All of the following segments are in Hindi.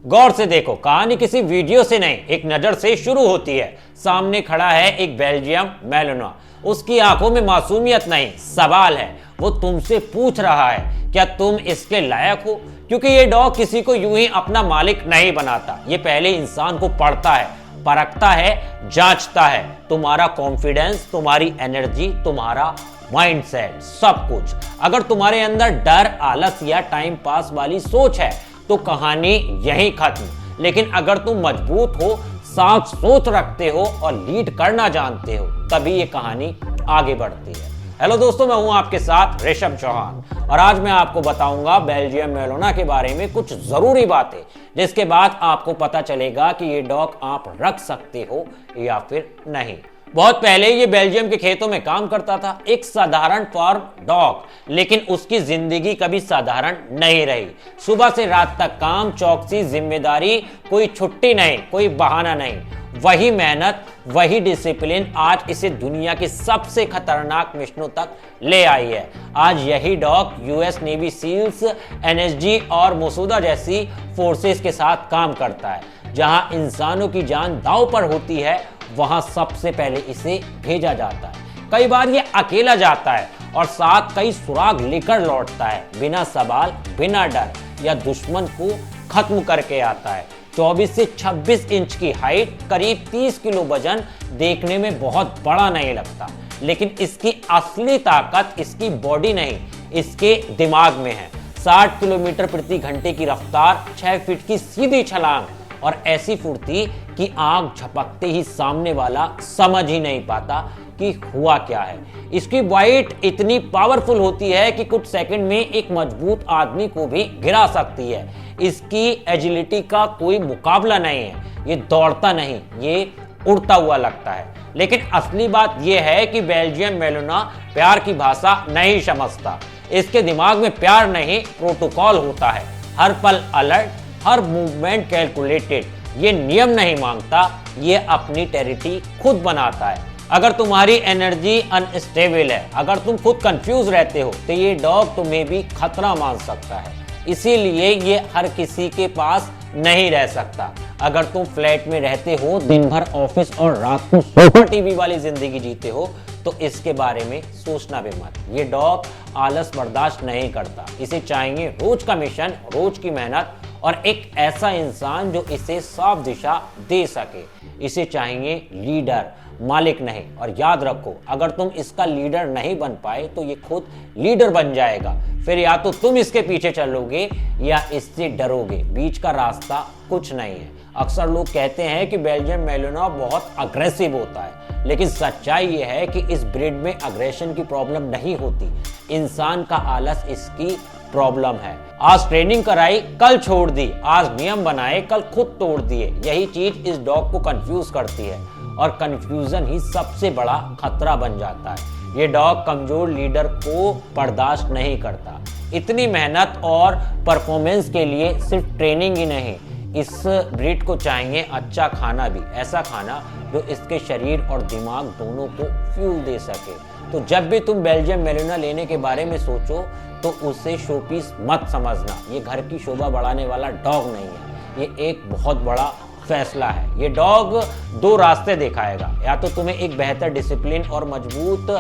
गौर से देखो, कहानी किसी वीडियो से नहीं, एक नजर से शुरू होती है। सामने खड़ा है एक बेल्जियम मैलोना। उसकी आंखों में मासूमियत नहीं, सवाल है। वो तुमसे पूछ रहा है, क्या तुम इसके लायक हो? क्योंकि ये डॉग किसी को यूं ही अपना मालिक नहीं बनाता। ये पहले इंसान को पढ़ता है, परखता है, जांचता है। तुम्हारा कॉन्फिडेंस, तुम्हारी एनर्जी, तुम्हारा माइंडसेट, सब कुछ। अगर तुम्हारे अंदर डर, आलस या टाइम पास वाली सोच है तो कहानी यहीं खत्म। लेकिन अगर तुम मजबूत हो, साफ सोच रखते हो और लीड करना जानते हो, तभी ये कहानी आगे बढ़ती है। हेलो दोस्तों, मैं हूं आपके साथ ऋषभ चौहान और आज मैं आपको बताऊंगा बेल्जियम मैलोना के बारे में कुछ जरूरी बातें, जिसके बाद आपको पता चलेगा कि ये डॉग आप रख सकते हो या फिर नहीं। बहुत पहले ये बेल्जियम के खेतों में काम करता था, एक साधारण फार्म डॉग, लेकिन उसकी जिंदगी कभी साधारण नहीं रही। सुबह से रात तक काम, चौकसी, जिम्मेदारी, कोई छुट्टी नहीं, कोई बहाना नहीं। वही मेहनत, वही डिसिप्लिन आज इसे दुनिया के सबसे खतरनाक मिशनों तक ले आई है। आज यही dog US Navy SEALs, NSG और मसूदा जैसी फोर्सेस के साथ काम करता है। जहां इंसानों की जान दांव पर होती है, वहां सबसे पहले इसे भेजा जाता है। कई बार ये अकेला जाता है और साथ कई सुराग लेकर लौटता है, बिना सवाल, बिना डर या दुश्मन को खत्म करके आता है। 24 से 26 इंच की हाइट, करीब 30 किलो वजन देखने में बहुत बड़ा नहीं लगता, लेकिन इसकी असली ताकत इसकी बॉडी नहीं, इसके दिमाग में है। 60 किलोमीटर प्रति घंटे की रफ्तार, 6 फीट की सीधी छलांग और ऐसी फुर्ती कि आंख झपकते ही सामने वाला समझ ही नहीं पाता कि हुआ क्या है। इसकी बाइट इतनी पावरफुल होती है कि कुछ सेकंड में एक मजबूत आदमी को भी गिरा सकती है। इसकी एजिलिटी का कोई मुकाबला नहीं है। ये दौड़ता नहीं, ये उड़ता हुआ लगता है। लेकिन असली बात यह है कि बेल्जियम मैलोना प्यार की भाषा नहीं समझता। इसके दिमाग में प्यार नहीं, प्रोटोकॉल होता है। हर पल अलर्ट, हर मूवमेंट कैलकुलेटेड। ये नियम नहीं मांगता, ये अपनी टेरिटरी खुद बनाता है। अगर तुम्हारी एनर्जी अनस्टेबल है, अगर तुम खुद कंफ्यूज रहते हो, तो ये डॉग तुम्हें भी खतरा मान सकता है। इसीलिए ये हर किसी के पास नहीं रह सकता। अगर तुम फ्लैट में रहते हो, दिन भर ऑफिस और रात को सोफा टीवी वाली जिंदगी जीते हो, तो इसके बारे में सोचना भी मत। ये डॉग आलस बर्दाश्त नहीं करता। इसे चाहिए रोज का मिशन, रोज की मेहनत और एक ऐसा इंसान जो इसे साफ दिशा दे सके। इसे चाहिए लीडर, मालिक नहीं। और याद रखो, अगर तुम इसका लीडर नहीं बन पाए तो ये खुद लीडर बन जाएगा। फिर या तो तुम इसके पीछे चलोगे या इससे डरोगे। बीच का रास्ता कुछ नहीं है। अक्सर लोग कहते हैं कि बेल्जियम मैलोना बहुत अग्रेसिव होता है, लेकिन सच्चाई ये है कि इस ब्रीड में अग्रेशन की प्रॉब्लम नहीं होती। इंसान का आलस इसकी प्रॉब्लम है। आज ट्रेनिंग कराई, कल छोड़ दी। आज नियम बनाए, कल खुद तोड़ दिए। यही चीज इस डॉग को कंफ्यूज करती है और कंफ्यूजन ही सबसे बड़ा खतरा बन जाता है। ये डॉग कमजोर लीडर को बर्दाश्त नहीं करता। इतनी मेहनत और परफॉर्मेंस के लिए सिर्फ ट्रेनिंग ही नहीं, इस ब्रीड को चाहिए अच्छा खाना भी। ऐसा खाना जो इसके शरीर और दिमाग दोनों को फ्यूल दे सके। तो जब भी तुम बेल्जियम मैलोना लेने के बारे में सोचो, तो उसे शोपीस मत समझना। ये घर की शोभा बढ़ाने वाला डॉग नहीं है, ये एक बहुत बड़ा फैसला है। ये डॉग दो रास्ते दिखाएगा, या तो तुम्हें एक बेहतर डिसिप्लिन और मजबूत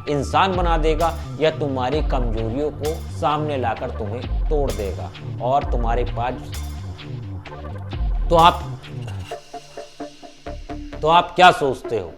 इंसान बना देगा, या तुम्हारी कमजोरियों को सामने लाकर तुम्हें तोड़ देगा। और तुम्हारे पास तो आप क्या सोचते हो?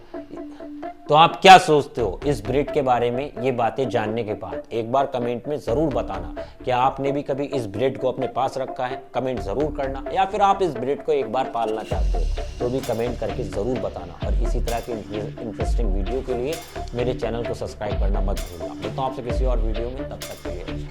क्या सोचते हो इस ब्रीड के बारे में? ये बातें जानने के बाद एक बार कमेंट में जरूर बताना। क्या आपने भी कभी इस ब्रीड को अपने पास रखा है? कमेंट जरूर करना। या फिर आप इस ब्रीड को एक बार पालना चाहते हो तो भी कमेंट करके जरूर बताना। और इसी तरह के इंटरेस्टिंग वीडियो के लिए मेरे चैनल को सब्सक्राइब करना मत भूलना। मिलता हूं आपसे किसी और वीडियो में, तब तक के लिए।